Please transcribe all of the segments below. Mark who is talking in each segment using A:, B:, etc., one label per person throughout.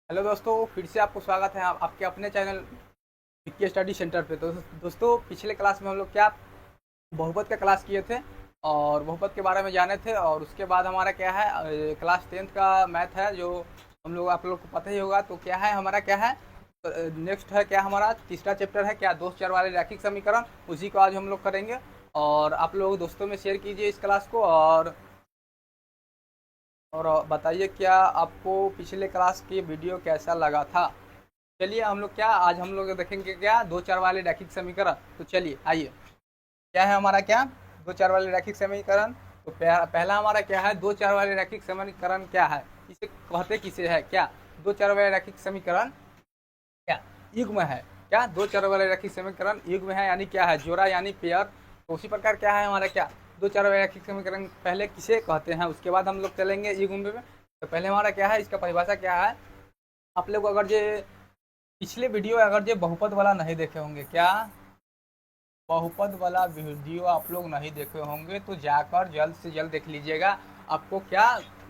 A: Hello दोस्तों, फिर से आपको स्वागत है आपके अपने चैनल विक्की स्टडी सेंटर पे। तो दोस्तों, पिछले क्लास में हम लोग क्या बहुपद का क्लास किए थे और बहुपद के बारे में जाने थे। और उसके बाद हमारा क्या है, क्लास 10th का मैथ है जो हम लोग आप लोग को पता ही होगा। तो क्या है हमारा, क्या है नेक्स्ट है, क्या हमारा तीसरा चैप्टर है, क्या दोस्त चर वाले रैखिक समीकरण। उसी को आज हम लोग करेंगे। और आप लोग दोस्तों में शेयर कीजिए इस क्लास को। और बताइए क्या आपको पिछले क्लास की वीडियो कैसा लगा था। चलिए हम लोग क्या आज हम लोग देखेंगे क्या दो चार वाले रैखिक समीकरण। तो चलिए आइए, क्या है हमारा, क्या दो चार वाले रैखिक समीकरण। तो पहला हमारा क्या है, दो चार वाले रैखिक समीकरण क्या है, इसे कहते किसे है, क्या दो चार वाले रैखिक समीकरण क्या युग्म है। क्या दो चर वाले रैखिक समीकरण युग्म है, यानी क्या है, जोड़ा यानी पेयर। तो उसी प्रकार क्या है हमारा, क्या दो चर वाले रैखिक समीकरण पहले किसे कहते हैं, उसके बाद हम लोग चलेंगे युग्म में। तो पहले हमारा क्या है, इसका परिभाषा क्या है। आप लोग अगर जे पिछले वीडियो अगर जे बहुपद वाला नहीं देखे होंगे, क्या बहुपद वाला वीडियो आप लोग नहीं देखे होंगे तो जाकर जल्द से जल्द देख लीजिएगा। आपको क्या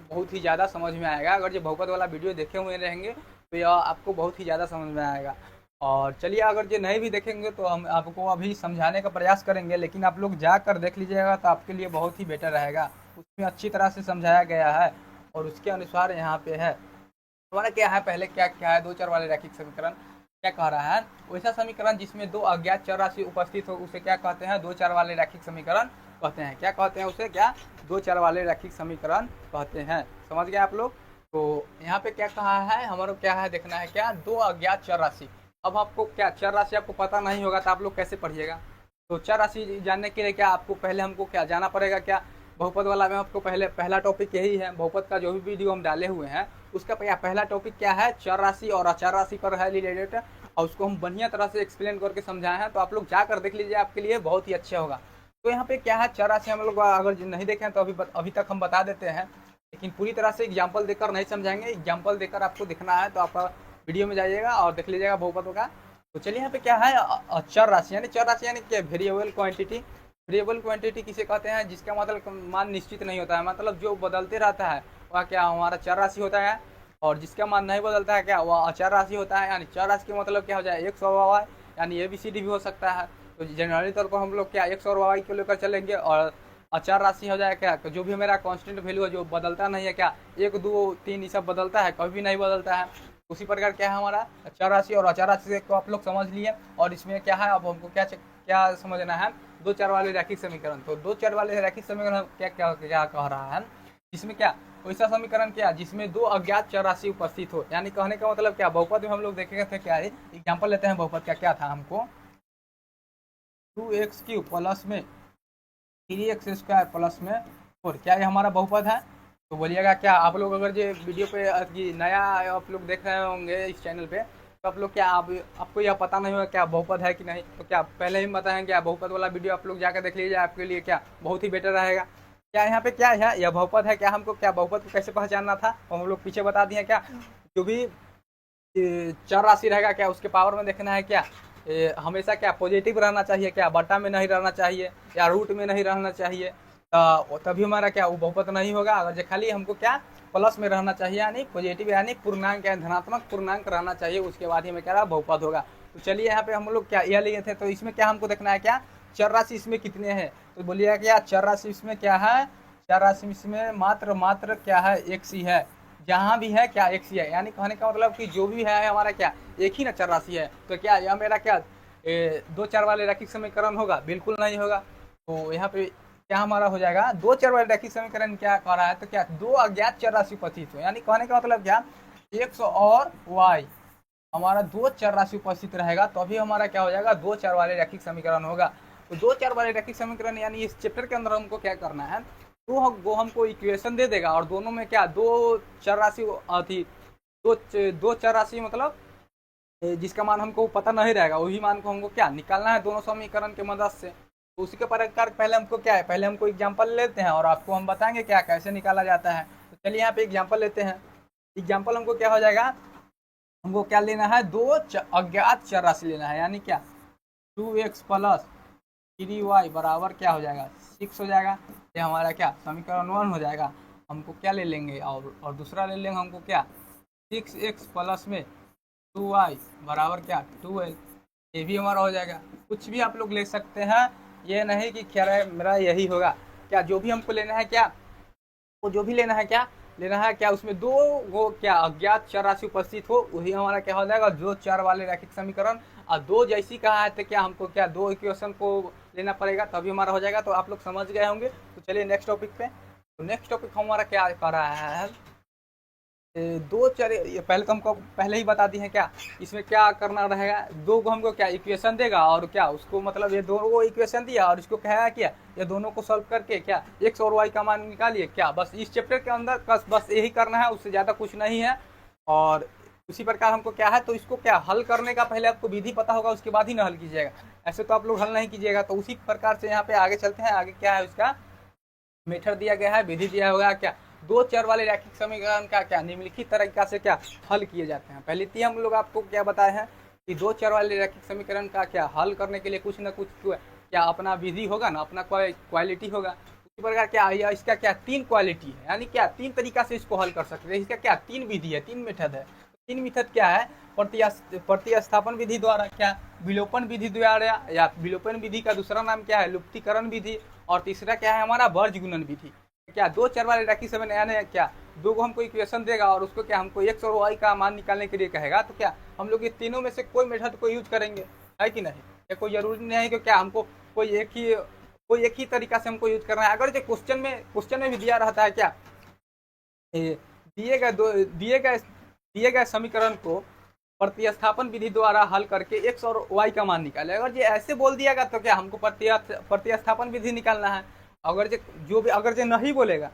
A: बहुत ही ज़्यादा समझ में आएगा। अगर जो बहुपद वाला वीडियो देखे हुए रहेंगे तो यह आपको बहुत ही ज़्यादा समझ में आएगा। और चलिए, अगर जो नहीं भी देखेंगे तो हम आपको अभी समझाने का प्रयास करेंगे, लेकिन आप लोग जाकर देख लीजिएगा तो आपके लिए बहुत ही बेटर रहेगा। उसमें अच्छी तरह से समझाया गया है और उसके अनुसार यहाँ पे है हमारा क्या है। पहले क्या क्या है, दो चर वाले रैखिक समीकरण क्या कह रहा है, वैसा समीकरण जिसमें दो अज्ञात चर राशि उपस्थित हो उसे क्या कहते हैं, दो चर वाले रैखिक समीकरण कहते हैं। क्या कहते हैं उसे, क्या दो चर वाले रैखिक समीकरण कहते हैं। समझ गए आप लोग। तो यहाँ पे क्या कहा है हमारा, क्या है देखना है, क्या दो अज्ञात चर राशि। अब आपको क्या चर राशि आपको पता नहीं होगा तो आप लोग कैसे पढ़िएगा। तो चर राशि जानने के लिए क्या आपको पहले हमको क्या जाना पड़ेगा, क्या बहुपद वाला में आपको पहले पहला टॉपिक यही है। बहुपद का जो भी वीडियो हम डाले हुए हैं उसका पहला टॉपिक क्या है, चर राशि और अचर राशि पर है रिलेटेड। और उसको हम बढ़िया तरह से एक्सप्लेन करके समझाए हैं। तो आप लोग जाकर देख लीजिए, आपके लिए बहुत ही अच्छा होगा। तो यहाँ पे क्या है, चर राशि हम लोग अगर नहीं देखें तो अभी तक हम बता देते हैं, लेकिन पूरी तरह से एग्जाम्पल देकर नहीं समझाएंगे। एग्जाम्पल देकर आपको दिखना है तो आप वीडियो में जाइएगा और देख लीजिएगा बहुपद का। तो चलिए यहाँ पे क्या है, चर राशि यानी चर राशि यानी क्या, वेरिएबल क्वांटिटी। वेरिएबल क्वांटिटी किसे कहते हैं, जिसका मतलब मान निश्चित नहीं होता है, मतलब जो बदलते रहता है वह क्या हमारा चर राशि होता है। और जिसका मान नहीं बदलता है क्या वह अचर राशि होता है। यानी चर राशि का मतलब क्या हो जाए, एक्स और वाई, यानी ए बी सी डी भी हो सकता है। तो जनरली तौर पर हम लोग क्या एक्स और वाई को लेकर चलेंगे। और अचर राशि हो जाए क्या, जो भी मेरा कांस्टेंट वैल्यू है जो बदलता नहीं है, क्या एक दो तीन ये सब बदलता है, कभी भी नहीं बदलता है। उसी प्रकार क्या है हमारा चर राशि और अचर राशि को आप लोग समझ लिए। और इसमें क्या है, अब हमको क्या क्या समझना है, दो चर वाले रैखिक समीकरण। तो दो चर वाले रैखिक समीकरण क्या क्या क्या कह रहा है, इसमें क्या वैसा समीकरण क्या जिसमें दो अज्ञात चर राशि उपस्थित हो। यानी कहने का मतलब क्या, बहुपद में हम लोग देखेंगे थे, क्या है एग्जाम्पल लेते हैं बहुपद का, क्या था हमको 2x³ प्लस में 3x² प्लस में 4, क्या ये हमारा बहुपद है। तो बोलिएगा क्या आप लोग अगर ये वीडियो पे नया आप लोग देख रहे होंगे इस चैनल पे, तो आप लोग क्या आपको यह पता नहीं होगा क्या बहुपद है कि नहीं। तो क्या पहले ही बताएं, क्या बहुपद वाला वीडियो आप लोग जाकर देख लीजिए, आपके लिए क्या बहुत ही बेटर रहेगा। क्या यहाँ पे क्या है, यह बहुपद है। क्या हमको क्या बहुपद को कैसे पहचानना था, और हम लोग पीछे बता दिए। क्या जो भी चर राशि रहेगा क्या उसके पावर में देखना है, क्या हमेशा क्या पॉजिटिव रहना चाहिए, क्या बटा में नहीं रहना चाहिए या रूट में नहीं रहना चाहिए। तभी हमारा क्या वो बहुपद नहीं होगा। अगर जो खाली हमको क्या प्लस में रहना चाहिए, यानी पॉजिटिव यानी पूर्णांक या धनात्मक पूर्णांक रहना चाहिए, उसके बाद ही में क्या रहा बहुपद होगा। तो चलिए यहाँ पे हम लोग क्या यह लिए थे, तो इसमें क्या हमको देखना है, क्या चर राशि इसमें कितने हैं। तो बोलिए क्या चर राशि इसमें क्या है, चर राशि इसमें मात्र मात्र क्या है, एक सी है। जहाँ भी है क्या एक ही है। यानी कहने का मतलब कि जो भी है हमारा क्या एक ही ना चर राशि है। तो क्या यह मेरा क्या दो चर वाले रैखिक समीकरण होगा, बिल्कुल नहीं होगा। तो यहाँ पे क्या हमारा हो जाएगा, दो चर वाले रैखिक समीकरण क्या कह रहा है, तो क्या दो अज्ञात चर राशि उपस्थित हो। यानी कहने का मतलब क्या एक्स और वाई हमारा दो चर राशि उपस्थित रहेगा तो अभी हमारा क्या हो जाएगा, दो चर वाले रैखिक समीकरण होगा। तो दो चर वाले रैखिक समीकरण यानी इस चैप्टर के अंदर हमको क्या करना है, तो वो हमको इक्वेशन दे देगा और दोनों में क्या दो चर राशि थी, दो चर राशि मतलब जिसका मान हमको पता नहीं रहेगा वही मान को हमको क्या निकालना है दोनों समीकरण की मदद से। तो उसी के प्रकार पहले हमको क्या है, पहले हमको एग्जाम्पल लेते हैं और आपको हम बताएंगे क्या कैसे निकाला जाता है। तो चलिए यहाँ पे एग्जाम्पल लेते हैं। एग्जाम्पल हमको क्या हो जाएगा, हमको क्या लेना है, दो अज्ञात चर राशि लेना है। यानी क्या 2x प्लस 3y बराबर क्या हो जाएगा 6 हो जाएगा। ये हमारा क्या समीकरण 1 हो जाएगा। हमको क्या ले लेंगे और दूसरा ले लेंगे हमको क्या 6x प्लस में 2y बराबर क्या 12, ये भी हमारा हो जाएगा। कुछ भी आप लोग ले सकते हैं, ये नहीं कि क्या मेरा यही होगा। क्या जो भी हमको लेना है क्या, वो जो भी लेना है क्या उसमें दो वो क्या अज्ञात चर राशि उपस्थित हो, वही हमारा क्या हो जाएगा दो चर वाले रैखिक समीकरण। और दो जैसी कहा है तो क्या हमको क्या दो इक्वेशन को लेना पड़ेगा तभी हमारा हो जाएगा। तो आप लोग समझ गए होंगे। तो चलिए नेक्स्ट टॉपिक पे। तो नेक्स्ट टॉपिक हमारा क्या कर रहा है, दो चर, ये पहले तो हमको पहले ही बता दी है क्या इसमें क्या करना रहेगा। दो को हमको क्या इक्वेशन देगा और क्या उसको मतलब ये दोनों को इक्वेशन दिया और इसको कहा क्या ये दोनों को सॉल्व करके क्या एक्स और वाई का मान निकालिए। क्या बस इस चैप्टर के अंदर बस यही करना है, उससे ज़्यादा कुछ नहीं है। और उसी प्रकार हमको क्या है, तो इसको क्या हल करने का पहले आपको विधि पता होगा, उसके बाद ही ना हल कीजिएगा। ऐसे तो आप लोग हल नहीं कीजिएगा। तो उसी प्रकार से यहाँ पे आगे चलते हैं। आगे क्या है उसका मेथड दिया गया है, विधि दिया होगा क्या दो चर वाले रैखिक समीकरण का क्या निम्नलिखित तरीका से क्या हल किए जाते हैं। पहले थी हम लोग आपको क्या बताए हैं कि दो चर वाले रैखिक समीकरण का क्या हल करने के लिए कुछ ना कुछ क्या अपना विधि होगा ना, अपना क्वालिटी होगा। उसी प्रकार क्या इसका क्या तीन क्वालिटी है, यानी क्या तीन तरीका से इसको हल कर सकते हैं। इसका क्या तीन विधि है, तीन मेथड है। तीन मेथड क्या है, प्रतिस्थापन विधि द्वारा, क्या विलोपन विधि द्वारा, या विलोपन विधि का दूसरा नाम क्या है लुप्तीकरण विधि, और तीसरा क्या है हमारा वर्ज गुणन विधि। क्या दो चर वाले रैखिक समीकरण नया नया क्या दो को हमको इक्वेशन देगा और उसको क्या हमको एक्स और वाई का मान निकालने के लिए कहेगा। तो क्या हम लोग ये तीनों में से कोई मेथड को यूज करेंगे, है कि नहीं। ये कोई जरूरी नहीं है कि क्या हमको कोई एक ही तरीका से हमको यूज करना है। अगर जो क्वेश्चन में भी दिया रहता है क्या दिए गए समीकरण को प्रतिस्थापन विधि द्वारा हल करके एक्स और वाई का मान निकाले, अगर ये ऐसे बोल दिया गया तो क्या हमको प्रतिस्थापन विधि निकालना है। अगर जो नहीं बोलेगा,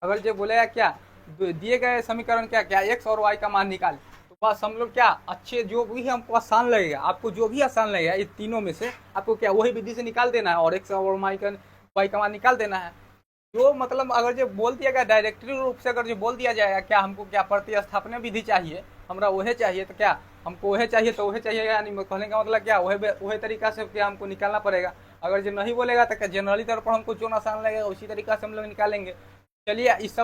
A: अगर जो बोलेगा क्या दिए गए समीकरण क्या एक्स और वाई का मान निकाल, तो बस हम लोग क्या अच्छे जो भी हमको आसान लगेगा, आपको जो भी आसान लगेगा इस तीनों में से आपको क्या वही विधि से निकाल देना है और एक्स और वाई का मान निकाल देना है। जो मतलब अगर जो बोल दिया गया डायरेक्टली रूप से, अगर जो बोल दिया जाएगा क्या हमको क्या प्रतिस्थापन विधि चाहिए, हमरा वही चाहिए, तो क्या हमको वही चाहिए तो वही चाहिए, यानी कहने का मतलब क्या वही तरीका से क्या हमको निकालना पड़ेगा। अगर जो नहीं बोलेगा तो क्या जनरली तौर पर हमको जो आसान लगेगा उसी तरीका से हम लोग निकालेंगे। चलिए इस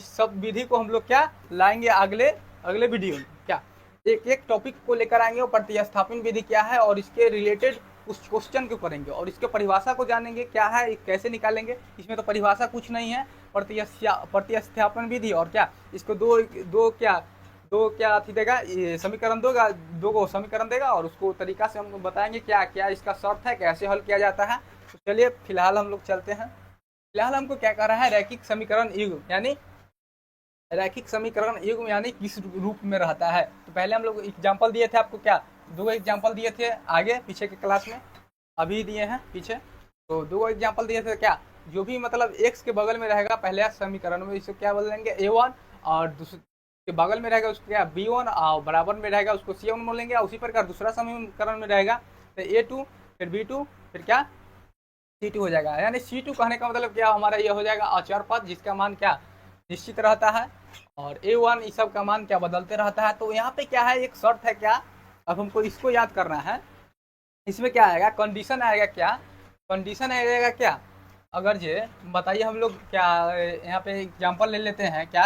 A: सब विधि को हम लोग क्या लाएंगे अगले वीडियो में। क्या एक एक टॉपिक को लेकर आएंगे और प्रतिस्थापन विधि क्या है और इसके रिलेटेड उस क्वेश्चन को करेंगे और इसके परिभाषा को जानेंगे क्या है, कैसे निकालेंगे। इसमें तो परिभाषा कुछ नहीं है, प्रतिस्थापन विधि और क्या इसको दो क्या थी देगा समीकरण दो को समीकरण देगा और उसको तरीका से हम बताएंगे क्या क्या इसका शर्त है, कैसे हल किया जाता है। तो चलिए फिलहाल हम लोग चलते हैं। फिलहाल हमको क्या कर रहा है रैखिक समीकरण यानी किस रूप में रहता है। तो पहले हम लोग एग्जाम्पल दिए थे आपको, क्या दो एग्जाम्पल दिए थे आगे पीछे के क्लास में, अभी दिए हैं पीछे। तो दो एग्जाम्पल दिए थे क्या जो भी मतलब x के बगल में रहेगा पहले समीकरण में इसको क्या बोल देंगे a1, और दूसरे के बगल में रहेगा उसको क्या b1, और बराबर में रहेगा उसको c1 बोलेंगे। उसी प्रकार दूसरा समीकरण में रहेगा तो a2 फिर b2 फिर क्या c2 हो जाएगा। यानी c2 कहने का मतलब क्या हमारा ये हो जाएगा अचर पद जिसका मान क्या निश्चित रहता है, और a1 इस सब का मान क्या बदलते रहता है। तो यहाँ पे क्या है एक शर्त है क्या, अब हमको इसको याद करना है। इसमें क्या आएगा कंडीशन आएगा, क्या कंडीशन आएगा क्या अगर जे बताइए हम लोग क्या यहाँ पे एग्जांपल ले लेते हैं। क्या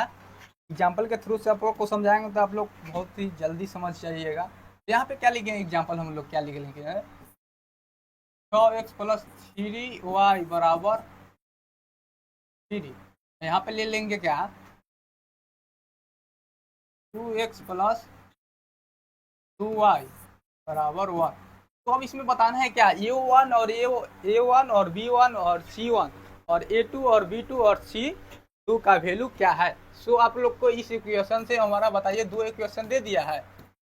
A: एग्जांपल के थ्रू से आप लोग को समझाएंगे तो आप लोग बहुत ही जल्दी समझ जाइएगा। तो यहाँ पे क्या लिखेंगे एग्जांपल हम लोग क्या लिखेंगे 6x प्लस 3y बराबर 3। यहाँ पे ले लेंगे क्या 2x प्लस 2y बराबर 1। तो अब इसमें बताना है क्या a1 और b1 और c1 और a2 और b2 और c2 का वैल्यू क्या है। सो आप लोग को इस इक्वेशन से हमारा बताइए दो इक्वेशन दे दिया है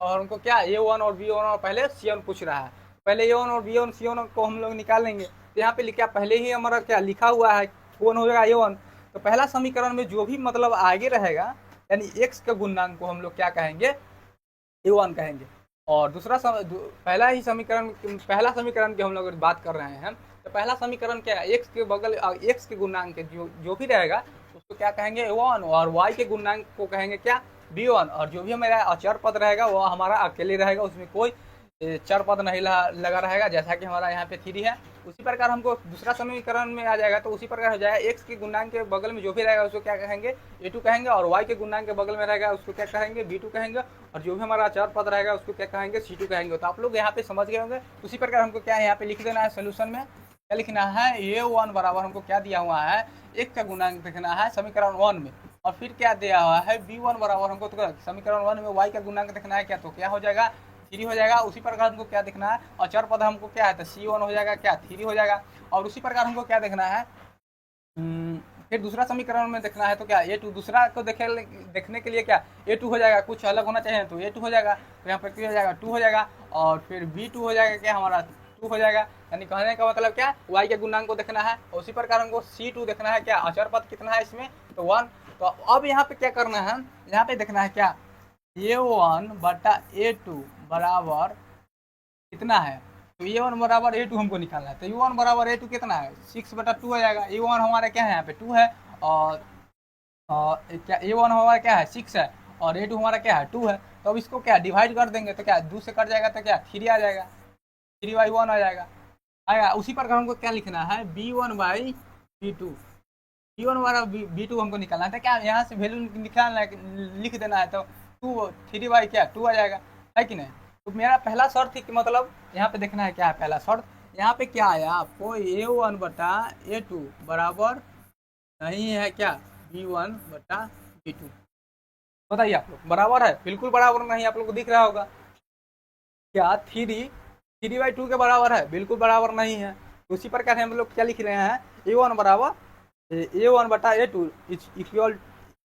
A: और उनको क्या a1 और b1 और पहले c1 पूछ रहा है। पहले a1 और b1 c1 को हम लोग निकालेंगे। तो यहाँ पे लिखा पहले ही हमारा क्या लिखा हुआ है कौन हो जाएगा a1। तो पहला समीकरण में जो भी मतलब आगे रहेगा यानी x के गुणांक को हम लोग क्या कहेंगे a1 कहेंगे। और दूसरा पहला समीकरण की हम लोग बात कर रहे हैं। तो पहला समीकरण क्या है x के बगल x के गुणांक जो भी रहेगा उसको क्या कहेंगे a1, और y के गुणांक को कहेंगे क्या b1, और जो भी हमारा अचर पद रहेगा वो हमारा अकेले रहेगा, उसमें कोई चर पद नहीं लगा रहेगा, जैसा कि हमारा यहाँ पे 3 है। उसी प्रकार हमको दूसरा समीकरण में आ जाएगा, तो उसी प्रकार हो जाएगा x के गुणांक के बगल में जो भी रहेगा उसको क्या कहेंगे, a2 कहेंगे, और y के गुणांक के बगल में रहेगा उसको क्या कहेंगे, b2 कहेंगे, और जो भी हमारा चर पद रहेगा उसको क्या कहेंगे, c2 कहेंगे। तो आप लोग यहाँ पे समझ गए होंगे। उसी प्रकार हमको क्या यहाँ पे लिख देना है सोल्यूशन में, क्या लिखना है, a1 बराबर हमको क्या दिया हुआ है, x का गुणांक देखना है समीकरण 1 में, और फिर क्या दिया हुआ है b1 बराबर हमको तो समीकरण 1 में y का गुणांक देखना है क्या, तो क्या हो जाएगा 3 हो जाएगा। उसी प्रकार हमको क्या देखना है, और चर पद हमको क्या है तो c1 हो जाएगा क्या 3 हो जाएगा। और उसी प्रकार हमको क्या देखना है, फिर दूसरा समीकरण में देखना है तो क्या a2, दूसरा को देखने के लिए क्या a2 हो जाएगा, कुछ अलग होना चाहिए तो a2 हो जाएगा, तो यहाँ पर क्या हो जाएगा 2 हो जाएगा, और फिर b2 हो जाएगा क्या हमारा 2 हो जाएगा। यानी कहने का मतलब क्या y के गुणांक को देखना है। उसी प्रकार हमको c2 देखना है क्या, अचर पद कितना है इसमें तो 1। तो अब यहाँ पे क्या करना है, यहाँ पे देखना है क्या a1 बटा a2 बराबर कितना है, तो a1 बराबर a2 हमको निकालना है। तो a1 बराबर a2 कितना है 6 बटा 2 आ जाएगा। a1 हमारा क्या है यहाँ पे 2 है, और क्या a1 हमारा क्या है 6 है, और a2 हमारा क्या है 2 है। तो अब इसको क्या डिवाइड कर देंगे तो क्या 2 से कट जाएगा तो क्या 3 आ जाएगा, 3/1 आ जाएगा आएगा। उसी प्रकार हमको क्या लिखना है b1/b2, b1 वाला b2 हमको निकालना है। तो क्या यहाँ से वैल्यू निकालना है, लिख देना है, तो 3 क्या 2 आ जाएगा, है कि नहीं। तो मेरा पहला शर्त थी कि मतलब यहाँ पे देखना है क्या है पहला शर्त, यहाँ पे क्या आया आपको a1 बटा a2 बराबर नहीं है क्या b1 बटा b2, बताइए आप लोग बराबर है, बिल्कुल बराबर नहीं, आप लोग को दिख रहा होगा क्या 3/2 के बराबर है, बिल्कुल बराबर नहीं है। उसी प्रकार हम लोग क्या लिख रहे हैं a1 बराबर a1 बटा a2 equal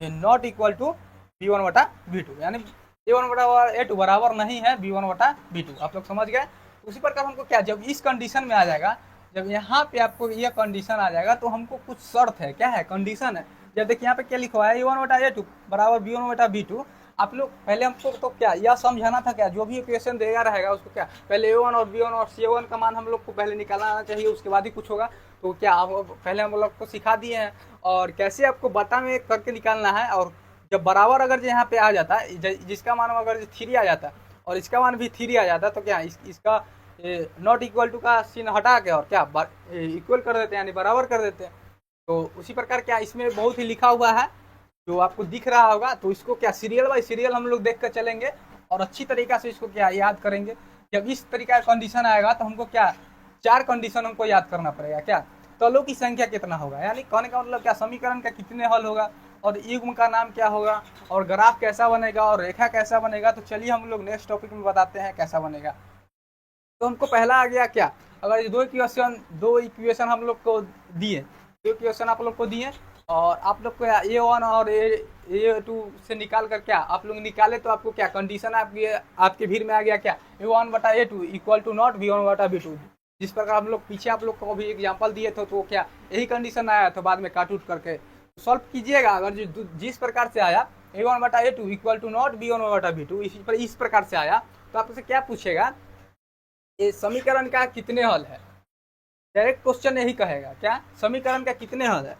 A: not equal to b1 बटा b2, यानी a1 बराबर a2 बराबर नहीं है b1 बटा b2। आप लोग समझ गए। उसी प्रकार हमको क्या जब इस कंडीशन में आ जाएगा, जब यहाँ पे आपको यह कंडीशन आ जाएगा तो हमको कुछ शर्त है, क्या है कंडीशन है। जब देखिए यहाँ पे क्या लिखा है a1 बटा a2 बराबर b1 बटा b2, आप लोग पहले हमको तो क्या यह समझाना था क्या जो भी इक्वेशन देगा रहेगा उसको क्या पहले a1 और b1 और c1 का मान हम लोग को पहले निकालना आना चाहिए, उसके बाद ही कुछ होगा। तो क्या पहले हम लोग को सिखा दिए हैं और कैसे आपको बता में करके निकालना है। और जब बराबर अगर यहाँ पे आ जाता है, जिसका मान अगर 3 आ जाता और इसका मान भी 3 आ जाता तो क्या इसका नॉट इक्वल टू का सीन हटा के और क्या इक्वल कर देते हैं, यानी बराबर कर देते हैं। तो उसी प्रकार क्या इसमें बहुत ही लिखा हुआ है जो आपको दिख रहा होगा, तो इसको क्या सीरियल बाय सीरियल हम लोग देख कर चलेंगे और अच्छी तरीका से इसको क्या याद करेंगे। जब इस तरीका का कंडीशन आएगा तो हमको क्या 4 कंडीशन हमको याद करना पड़ेगा, क्या तलों की संख्या कितना होगा, यानी कहने का मतलब क्या समीकरण का कितने हल होगा, और युग्म का नाम क्या होगा, और ग्राफ कैसा बनेगा, और रेखा कैसा बनेगा। तो चलिए हम लोग नेक्स्ट टॉपिक में बताते हैं कैसा बनेगा। तो हमको पहला आ गया क्या, अगर दो इक्वेशन हम लोग को दिए, 2 इक्वेशन आप लोग को दिए और आप लोग को a1 और a2 से निकाल कर क्या आप लोग निकाले, तो आपको क्या कंडीशन आपके भीड़ में आ गया क्या a1 बटा a2 equal to not b1 बटा b2। जिस प्रकार हम लोग पीछे आप लोग को भी एग्जाम्पल दिए थे तो क्या यही कंडीशन आया था, बाद में काट उठ करके सॉल्व कीजिएगा। अगर जिस प्रकार से आया a1 बटा a2 equal to not b1 बटा b2 इस प्रकार से आया, तो आपसे क्या पूछेगा ये समीकरण का कितने हल है, डायरेक्ट क्वेश्चन यही कहेगा क्या समीकरण का कितने हल है।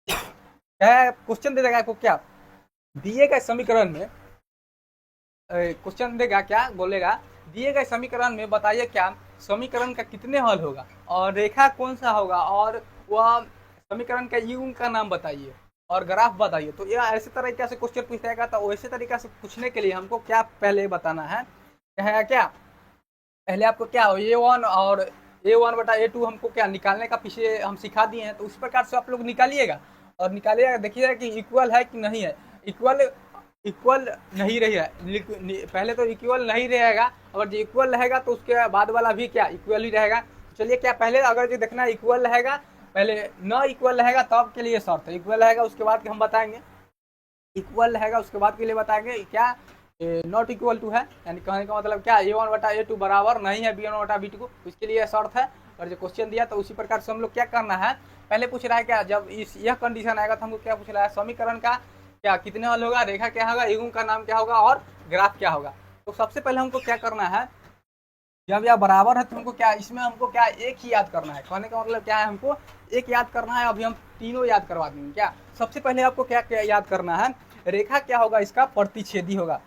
A: क्या क्वेश्चन दे देगा आपको, क्या दिए गए समीकरण में क्वेश्चन देगा, क्या बोलेगा दिए गए समीकरण में बताइए क्या समीकरण का कितने हल होगा और रेखा कौन सा होगा, और वह समीकरण का युग्म का नाम बताइए और ग्राफ बताइए। तो यह ऐसे तरीके से क्वेश्चन पूछेगा। तो वैसे तरीका से पूछने के लिए हमको क्या पहले बताना है, क्या पहले आपको क्या a1 और a1 बटा a2 हमको क्या निकालने का पीछे हम सिखा दिए हैं, तो उस प्रकार से आप लोग निकालिएगा और निकालिएगा, देखिएगा कि इक्वल है कि नहीं है। इक्वल नहीं रहेगा, पहले तो इक्वल नहीं रहेगा, अगर जो इक्वल रहेगा तो उसके बाद वाला भी क्या इक्वल ही रहेगा। चलिए क्या पहले अगर जो देखना इक्वल रहेगा, पहले न इक्वल रहेगा तब के लिए शर्त है, इक्वल रहेगा उसके बाद हम बताएंगे, इक्वल रहेगा उसके बाद के लिए बताएंगे क्या नॉट इक्वल टू है, यानी कहने का मतलब क्या a1 बटा a2 बराबर नहीं है b1 बटा b2 को, इसके लिए शर्त है। और जो क्वेश्चन दिया तो उसी प्रकार से हम लोग क्या करना है, पहले पूछ रहा है क्या जब यह कंडीशन आएगा तो हमको क्या पूछ रहा है समीकरण का क्या कितने हल होगा, रेखा क्या होगा, युग्म का नाम क्या होगा और ग्राफ क्या होगा। तो सबसे पहले हमको क्या करना है, जब यह बराबर है तो हमको क्या इसमें हमको क्या एक ही याद करना है। कहने का मतलब क्या है हमको एक याद करना है, अभी हम तीनों याद करवा देंगे। क्या सबसे पहले आपको क्या याद करना है, रेखा क्या होगा इसका प्रतिच्छेदी होगा,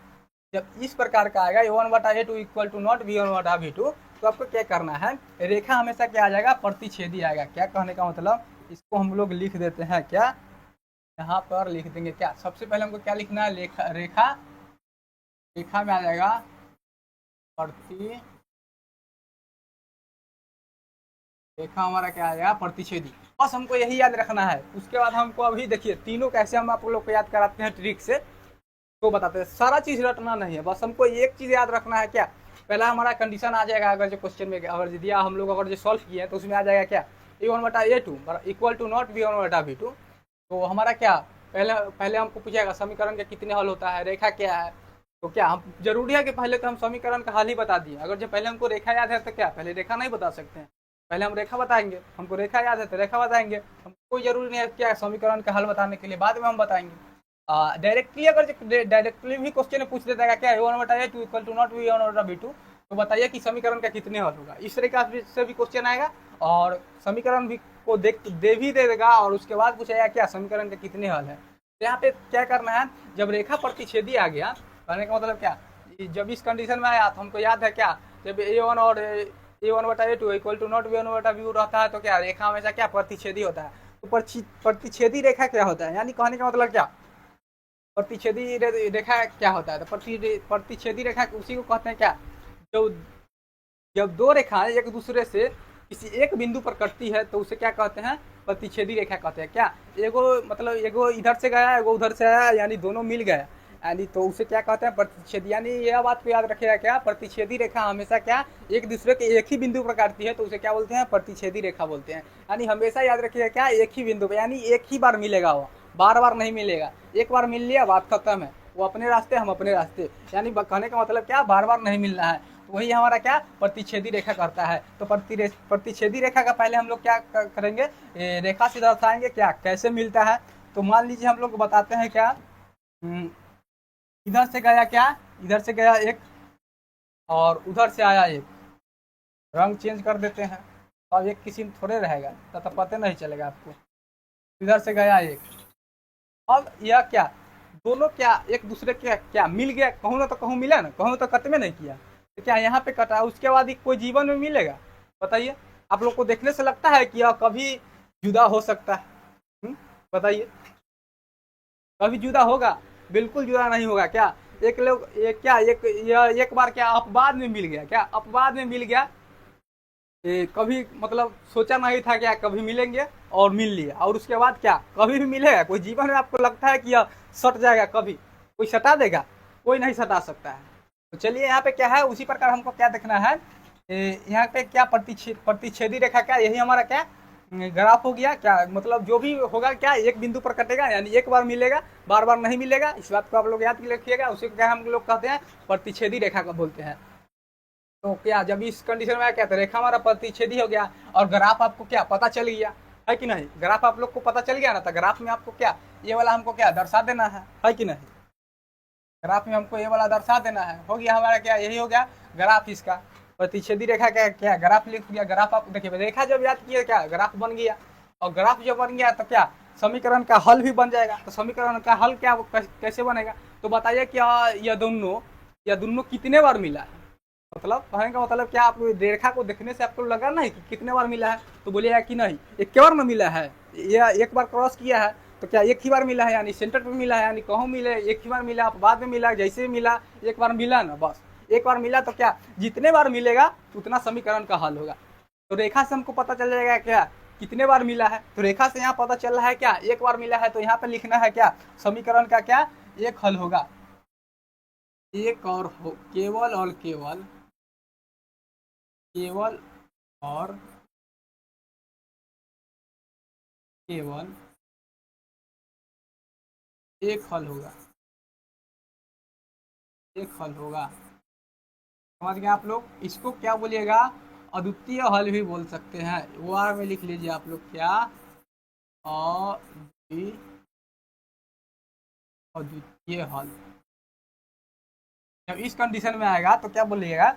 A: जब इस प्रकार का आएगा a1/a2 equal to not b1/b2, तो आपको क्या करना है, रेखा हमेशा क्या आ जाएगा, प्रतिच्छेदी आएगा। क्या कहने का मतलब, इसको हम लोग लिख देते हैं क्या, यहाँ पर लिख देंगे क्या, सबसे पहले हमको क्या लिखना है, रेखा रेखा रेखा में आ जाएगा प्रति, रेखा हमारा क्या आएगा, प्रतिच्छेदी। बस हमको यही याद रखना है। उसके बाद हमको अभी देखिए तीनों कैसे हम आप लोग को याद कराते हैं ट्रिक से, तो बताते हैं। सारा चीज रटना नहीं है, बस हमको एक चीज याद रखना है क्या, पहला हमारा कंडीशन आ जाएगा, अगर जो क्वेश्चन में अगर दिया हम लोग अगर जो सॉल्व किए हैं तो उसमें आ जाएगा क्या, a1/a2 equal to not b1/b2। तो हमारा क्या, पहले पहले हमको पूछेगा समीकरण के कितने हल होता है, रेखा क्या है, तो क्या हम जरूरी है कि पहले तो हम समीकरण का हल ही बता दिए। अगर जो पहले हमको रेखा याद है तो क्या पहले रेखा नहीं बता सकते हैं, पहले हम रेखा बताएंगे। हमको रेखा याद है तो रेखा बताएंगे, हमको कोई जरूरी नहीं है क्या समीकरण का हल बताने के लिए, बाद में हम बताएंगे। डायरेक्टली अगर डायरेक्टली भी क्वेश्चन पूछ देता है क्या a1/a2 equal to not b1/b2, तो बताइए कि समीकरण का कितने हल होगा। इस तरीके से भी क्वेश्चन आएगा और समीकरण भी को दे भी देगा और उसके बाद पूछेगा क्या समीकरण के कितने हल है। तो यहाँ पे क्या करना है, जब रेखा प्रतिच्छेदी आ गया, कहने का मतलब क्या, जब इस कंडीशन में आया तो हमको याद है क्या, जब a1 और a1/a2 equal to not b1/b2 रहता है तो क्या रेखा हमेशा क्या प्रतिच्छेदी होता है। तो प्रतिच्छेदी रेखा क्या होता है, यानी कहने का मतलब क्या, प्रतिच्छेदी रेखा क्या होता है, तो प्रतिच्छेदी रेखा उसी को कहते हैं क्या, जो जब दो रेखाएं एक दूसरे से किसी एक बिंदु पर कटती है तो उसे क्या कहते हैं, प्रतिच्छेदी रेखा कहते हैं। क्या एगो मतलब एगो इधर से गया एगो उधर से आया, यानी दोनों मिल गया, यानी तो उसे क्या कहते हैं, प्रतिच्छेदी। यानी यह बात को याद रखिएगा क्या, प्रतिच्छेदी रेखा हमेशा क्या एक दूसरे के एक ही बिंदु पर काटती है तो उसे क्या बोलते हैं, प्रतिच्छेदी रेखा बोलते हैं। यानी हमेशा याद रखिएगा क्या, एक ही बिंदु पर, यानी एक ही बार मिलेगा, वो बार बार नहीं मिलेगा। एक बार मिल लिया बात खत्म है, वो अपने रास्ते हम अपने रास्ते, यानी कहने का मतलब क्या, बार बार नहीं मिलना है। तो वही हमारा क्या प्रतिच्छेदी रेखा करता है। तो प्रतिच्छेदी रेखा का पहले हम लोग क्या करेंगे, रेखा से दर्शाएंगे क्या कैसे मिलता है। तो मान लीजिए हम लोग बताते हैं क्या, इधर से गया क्या, इधर से गया एक और उधर से आया एक, रंग चेंज कर देते हैं, अब एक किसी में थोड़े रहेगा तो पता नहीं चलेगा आपको। इधर से गया एक, अब यह क्या, दोनों क्या एक दूसरे के क्या मिल गया, कहूँ ना तो कहूँ मिला ना, कहूँ तो कट में नहीं किया, तो क्या यहाँ पे कटा, उसके बाद कोई जीवन में मिलेगा, बताइए। आप लोग को देखने से लगता है कि यह कभी जुदा हो सकता है, बताइए कभी जुदा होगा, बिल्कुल जुदा नहीं होगा। क्या एक लोग एक क्या एक बार क्या अपवाद में मिल गया, क्या अपवाद में मिल गया, कभी मतलब सोचा नहीं था क्या कभी मिलेंगे और मिल लिया, और उसके बाद क्या कभी भी मिलेगा। कोई जीवन में आपको लगता है कि यह सट जाएगा, कभी कोई सटा देगा, कोई नहीं सटा सकता है। तो चलिए यहाँ पे क्या है, उसी प्रकार हमको क्या देखना है, यहाँ पे क्या प्रतिच्छेदी रेखा क्या, यही हमारा क्या ग्राफ हो गया। क्या मतलब जो भी होगा क्या एक बिंदु पर कटेगा, यानी एक बार मिलेगा बार बार नहीं मिलेगा। इस बात को आप लोग याद रखिएगा, उसी को क्या हम लोग कहते हैं, प्रतिच्छेदी रेखा का बोलते हैं। तो क्या जब इस कंडीशन में आया क्या, तो रेखा हमारा प्रतिच्छेदी हो गया और ग्राफ आपको क्या पता चल गया है कि नहीं, ग्राफ आप लोग को पता चल गया ना। तो ग्राफ में आपको क्या ये वाला हमको क्या दर्शा देना है कि नहीं, ग्राफ में हमको ये वाला दर्शा देना है। हो गया हमारा क्या, यही हो गया ग्राफ इसका, प्रतिच्छेदी रेखा का क्या ग्राफ लिख दिया। ग्राफ आप देखिए, रेखा जब याद किया क्या ग्राफ बन गया, और ग्राफ जब बन गया तो क्या समीकरण का हल भी बन जाएगा। तो समीकरण का हल क्या कैसे बनेगा, तो बताइए क्या यह दोनों कितने बार मिला है, मतलब कहने का मतलब क्या, आप रेखा को देखने से आपको लगा नहीं कि कितने बार मिला है, तो बोलिएगा कि नहीं एक बार में मिला है, या एक बार क्रॉस किया है तो क्या एक ही बार मिला है, यानी सेंटर पे मिला है, यानी कहूँ मिले एक ही बार मिला, बाद में मिला, जैसे मिला एक बार मिला ना, बस एक बार मिला। तो क्या जितने बार मिलेगा उतना समीकरण का हल होगा। तो रेखा से हमको पता चल जाएगा क्या कितने बार मिला है, तो रेखा से यहाँ पता चल रहा है क्या एक बार मिला है, तो यहाँ पे लिखना है क्या समीकरण का क्या एक हल होगा, एक और केवल और केवल और केवल एक हल होगा, एक हल होगा। समझ गए आप लोग, इसको क्या बोलिएगा, अद्वितीय हल भी बोल सकते हैं। वो आर में लिख लीजिए आप लोग क्या, अद्वितीय हल। जब इस कंडीशन में आएगा तो क्या बोलिएगा,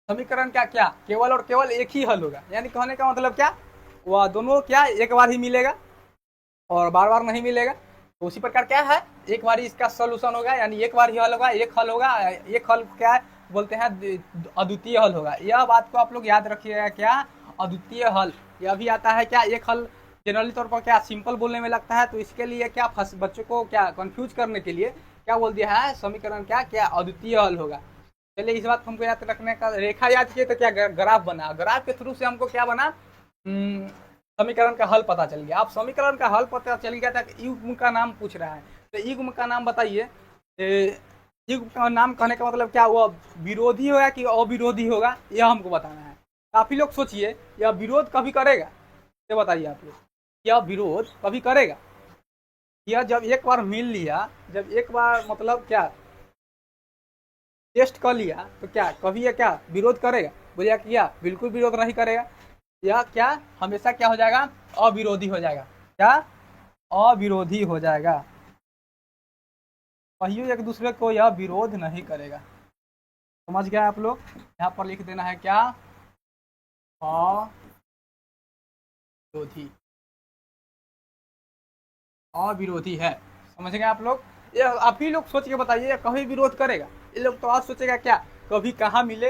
A: समीकरण का क्या केवल और केवल एक ही हल होगा, यानी कहने का मतलब क्या, वह दोनों क्या एक बार ही मिलेगा और बार बार नहीं मिलेगा। तो उसी प्रकार क्या है, एक बार इसका सोल्यूशन होगा, यानी एक बार ही हल होगा, एक हल होगा, एक हल क्या है बोलते हैं, अद्वितीय हल होगा। यह बात को आप लोग याद रखिएगा, क्या अद्वितीय हल। यह भी आता है क्या, एक हल जनरली तौर पर क्या सिंपल बोलने में लगता है, तो इसके लिए क्या बच्चों को क्या कंफ्यूज करने के लिए क्या बोल दिया है, समीकरण क्या क्या अद्वितीय हल होगा। चलिए इस बात को हमको याद रखने का, रेखा याद किए तो क्या ग्राफ बना, ग्राफ के थ्रू से हमको क्या बना, समीकरण का हल पता चल गया। आप समीकरण का हल पता चल गया था, युग्म का नाम पूछ रहा है, तो युग्म का नाम बताइए। युग्म का नाम कहने का मतलब क्या, वो विरोधी होगा कि अविरोधी होगा, यह हमको बताना है। काफी लोग सोचिए, यह विरोध कभी करेगा, ये बताइए आप लोग, यह विरोध कभी करेगा? यह जब एक बार मिल लिया, जब एक बार मतलब क्या टेस्ट कर लिया, तो क्या कभी यह क्या विरोध करेगा? बोलिए किया, बिल्कुल विरोध नहीं करेगा। यह क्या हमेशा क्या हो जाएगा, अविरोधी हो जाएगा। क्या अविरोधी हो जाएगा, कहिए एक दूसरे को यह विरोध नहीं करेगा। समझ गया आप लोग? यहाँ पर लिख देना है क्या, अविरोधी, अविरोधी है। समझ गए आप लोग? ये आप ही लोग सोच के बताइए, कभी विरोध करेगा? ये लोग तो आज सोचेगा क्या, कभी कहाँ मिले,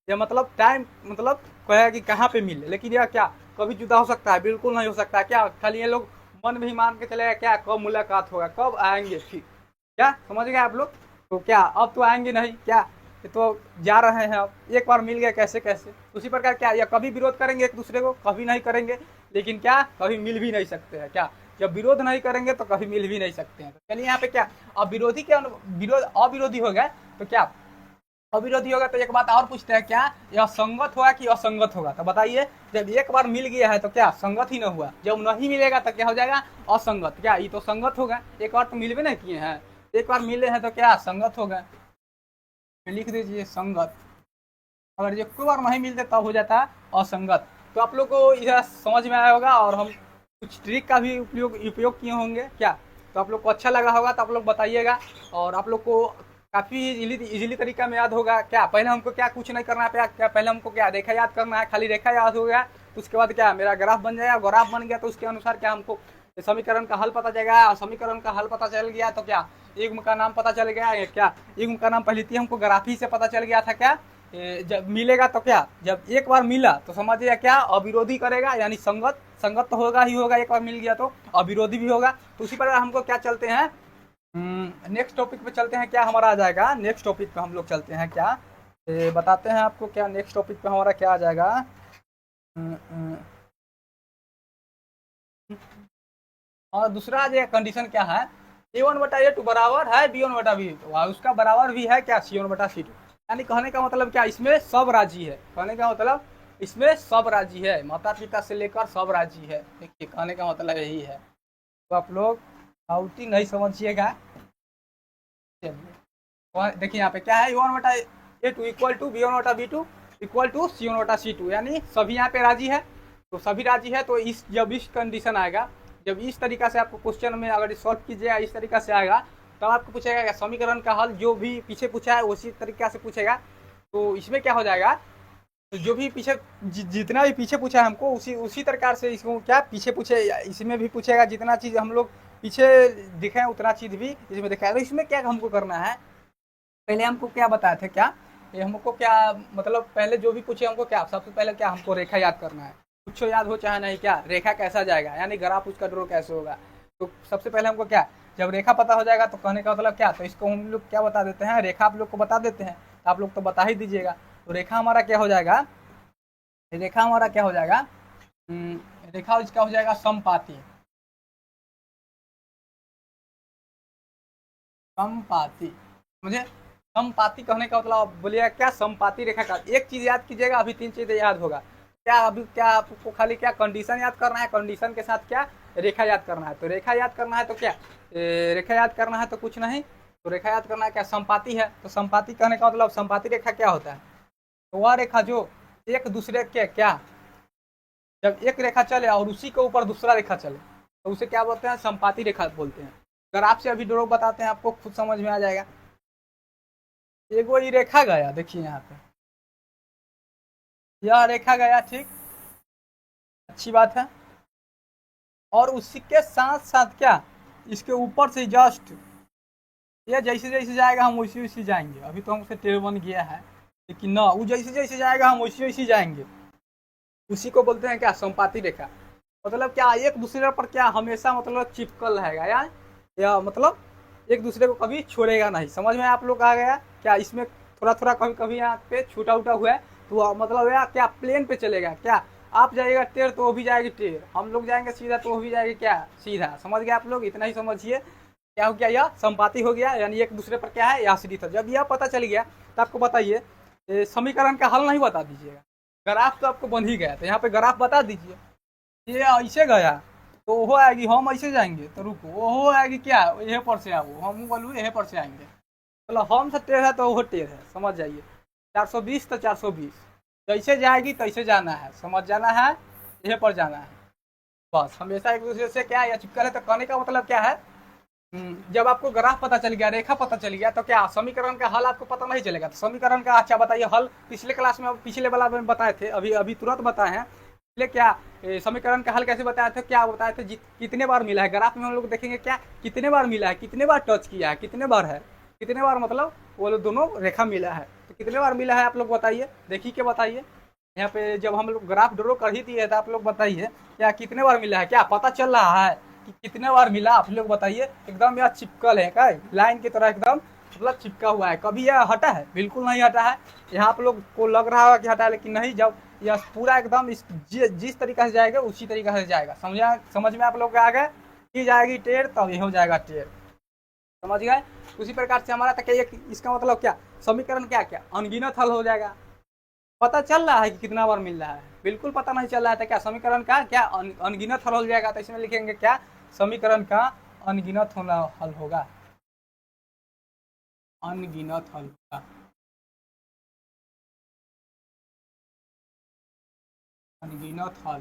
A: या मतलब टाइम मतलब कहेगा कि कहाँ पे मिले, लेकिन यह क्या कभी जुदा हो सकता है? बिल्कुल नहीं हो सकता। क्या खाली ये लोग मन में ही मान के चलेगा क्या, कब मुलाकात होगा, कब आएंगे फिर, क्या समझ गए आप लोग? तो क्या अब तो आएंगे नहीं, क्या ये तो जा रहे हैं, अब एक बार मिल गए कैसे कैसे। उसी प्रकार क्या, या कभी विरोध करेंगे एक दूसरे को? कभी नहीं करेंगे, लेकिन क्या कभी मिल भी नहीं सकते हैं। क्या जब विरोध नहीं करेंगे तो कभी मिल भी नहीं सकते हैं। तो चलिए यहाँ पे क्या, अब विरोधी क्या विरोध अविरोधी हो गया, तो क्या अविरोधी होगा, तो एक बात और पूछते हैं, क्या यह संगत होगा कि असंगत होगा? तो बताइए, जब एक बार मिल गया है तो क्या संगत ही न हुआ, जब नहीं मिलेगा तो क्या हो जाएगा, असंगत। क्या ये तो संगत होगा, एक बार तो मिलवे नहीं किए हैं, एक बार मिले हैं तो क्या संगत होगा। लिख दीजिए संगत। अगर ये कोई बार नहीं मिलते तब हो जाता है असंगत। तो आप लोग को यह समझ में आया होगा, और हम कुछ ट्रिक का भी उपयोग किए होंगे क्या, तो आप लोग को अच्छा लगा होगा, तो आप लोग बताइएगा। और आप लोग को काफ़ी इजीली तरीका में याद होगा। क्या पहले हमको क्या कुछ नहीं करना है, क्या पहले हमको क्या रेखा याद करना है, खाली रेखा याद हो गया तो उसके बाद क्या मेरा ग्राफ बन जाएगा, ग्राफ बन गया तो उसके अनुसार क्या हमको समीकरण का हल पता चलेगा, और समीकरण का हल पता चल गया तो क्या युग्म का नाम पता चल गया। क्या युग्म का नाम पहले थी हमको ग्राफ ही से पता चल गया था। क्या जब मिलेगा तो क्या, जब एक बार मिला तो समझिए क्या अविरोधी करेगा, यानी संगत, संगत तो होगा ही होगा, एक बार मिल गया तो अविरोधी भी होगा। तो उसी प्रकार हमको क्या चलते हैं, नेक्स्ट टॉपिक पे चलते हैं। क्या हमारा आ जाएगा नेक्स्ट टॉपिक पे, हम लोग चलते हैं क्या, बताते हैं आपको क्या नेक्स्ट टॉपिक पे हमारा क्या आ जाएगा। और दूसरा जो कंडीशन क्या है, A1/A2 बराबर है B1/B2, उसका बराबर भी है क्या C1/C2। यानी कहने का मतलब क्या, इसमें सब राजी है। कहने का मतलब इसमें सब राजी है, माता पिता से लेकर सब राजी है। देखिए कहने का मतलब यही है। तो आप लोग आउटी नहीं समझिएगा। देखिए यहाँ पे क्या है, A1/A2 equal to B1/B2 equal to C1/C2, यानी सभी यहाँ पे राजी है। तो सभी राजी है, तो इस जब इस कंडीशन आएगा, जब इस तरीका से आपको क्वेश्चन में अगर सॉल्व कीजिएगा, इस तरीका से आएगा, तो आपको पूछेगा समीकरण का हल, जो भी पीछे पूछा है उसी तरीका से पूछेगा। तो इसमें क्या हो जाएगा, तो जो भी पीछे जितना भी पीछे पूछा है हमको, उसी प्रकार से इसको क्या पीछे पूछे, इसमें भी पूछेगा। जितना चीज़ हम लोग पीछे दिखे उतना चीज़ भी इसमें दिखा है। तो इसमें क्या हमको करना है, पहले हमको क्या बताए थे, क्या ये हमको क्या मतलब पहले जो भी पूछे हमको क्या, सबसे पहले क्या हमको रेखा याद करना है। कुछ याद हो चाहे नहीं, क्या रेखा कैसा जाएगा, यानी ग्राफ उसका ड्रो कैसे होगा। तो सबसे पहले हमको क्या, जब रेखा पता हो जाएगा तो कहने का मतलब क्या, तो इसको हम लोग क्या बता देते हैं, रेखा आप लोग को बता देते हैं, तो आप लोग तो बता ही दीजिएगा। तो रेखा हमारा क्या हो जाएगा, रेखा हमारा क्या हो जाएगा, रेखा इसका हो जाएगा समपाती। समपाती मुझे समपाती कहने का मतलब बोलिएगा क्या, समपाती रेखा का एक चीज याद कीजिएगा, अभी तीन चीजें याद होगा। क्या अभी क्या आपको खाली क्या कंडीशन याद करना है, कंडीशन के साथ क्या रेखा याद करना है। तो रेखा याद करना है तो क्या रेखा याद करना है तो कुछ नहीं, तो रेखा याद करना है क्या, संपाती है। तो संपाती कहने का मतलब संपाती रेखा क्या होता है, तो वह रेखा जो एक दूसरे के क्या, जब एक रेखा चले और उसी के ऊपर दूसरा रेखा चले तो उसे क्या बोलते हैं, संपाती रेखा बोलते हैं। अगर आपसे अभी ड्रॉ बताते हैं आपको खुद समझ में आ जाएगा। एगो ये रेखा गया, देखिए यहाँ पे यह रेखा गया, ठीक अच्छी बात है। और उसी के साथ साथ क्या इसके ऊपर से जस्ट ये जैसे जैसे जाएगा हम वैसे वैसे जाएंगे। अभी तो हमसे टेढ़ बन गया है, लेकिन ना वो जैसे जैसे जाएगा हम वैसे वैसे जाएंगे। उसी को बोलते हैं क्या, संपाती रेखा। मतलब क्या, एक दूसरे पर क्या हमेशा मतलब चिपकल रहेगा यार, या मतलब एक दूसरे को कभी छोड़ेगा नहीं। समझ में आप लोग आ गया क्या? इसमें थोड़ा थोड़ा कभी कभी यहाँ पे छूटा उटा हुआ है, तो मतलब यार क्या प्लेन पे चलेगा क्या, आप जाइएगा टेढ़ तो वो भी जाएगी टेढ़, हम लोग जाएंगे सीधा तो वो भी जाएगी क्या, सीधा। समझ गए आप लोग? इतना ही समझिए। क्या हो गया, यह संपाती हो गया, यानी एक दूसरे पर क्या है, आश्रित है। जब यह पता चल गया तो आपको बताइए समीकरण का हल नहीं बता दीजिएगा, ग्राफ तो आपको बन ही गया, तो यहाँ पे ग्राफ बता दीजिए। ये ऐसे गया तो वो आएगी, हम ऐसे जाएंगे तो रुको, वो आएगी क्या, यह पर से आओ, हम बोलूँ यह पर से आएंगे। मतलब हम से टेढ़ है तो वो टेढ़ है, समझ जाइए। 420 तो 420, जैसे जाएगी तैसे जाना है, समझ जाना है, यह पर जाना है बस। हमेशा एक दूसरे से क्या या चिपकल है। तो कहने का मतलब क्या है, जब आपको ग्राफ पता चल गया, रेखा पता चल गया, तो क्या समीकरण का हल आपको पता नहीं चलेगा। तो समीकरण का अच्छा बताइए हल, पिछले क्लास में पिछले वाला में बताए थे, अभी अभी तुरंत बताए हैं। पहले क्या समीकरण का हल कैसे बताया था, क्या बताए थे, कितने बार मिला है। ग्राफ में हम लोग देखेंगे क्या कितने बार मिला है, कितने बार टच किया है, कितने बार है, कितने बार मतलब वो लोग दोनों रेखा मिला है, तो कितने बार मिला है आप लोग बताइए, देखिए के बताइए। यहाँ पे जब हम लोग ग्राफ ड्रॉ कर ही दिए तो आप लोग बताइए क्या कितने बार मिला है, क्या पता चल रहा है कि कितने बार मिला, आप लोग बताइए। एकदम यह चिपकल है क्या, लाइन की तरह एकदम मतलब चिपका हुआ है, कभी यह हटा है, बिल्कुल नहीं हटा है। यहाँ आप लोग को लग रहा होगा कि हटा है, लेकिन नहीं, जब यह पूरा एकदम जिस तरीका से जाएगा उसी तरीका से जाएगा। समझ में आप लोग आ गए, की जाएगी टेढ़ तब ये हो जाएगा टेढ़, समझ गए। उसी प्रकार से हमारा तक एक इसका मतलब क्या, समीकरण क्या क्या अनगिनत हल हो जाएगा। पता चल रहा है कि कितना बार मिल रहा है, बिल्कुल पता नहीं चल रहा था क्या, समीकरण का क्या अनगिनत हल हो जाएगा। तो इसमें लिखेंगे क्या, समीकरण का अनगिनत होना हल होगा, अनगिनत हल होगा, अनगिनत हल,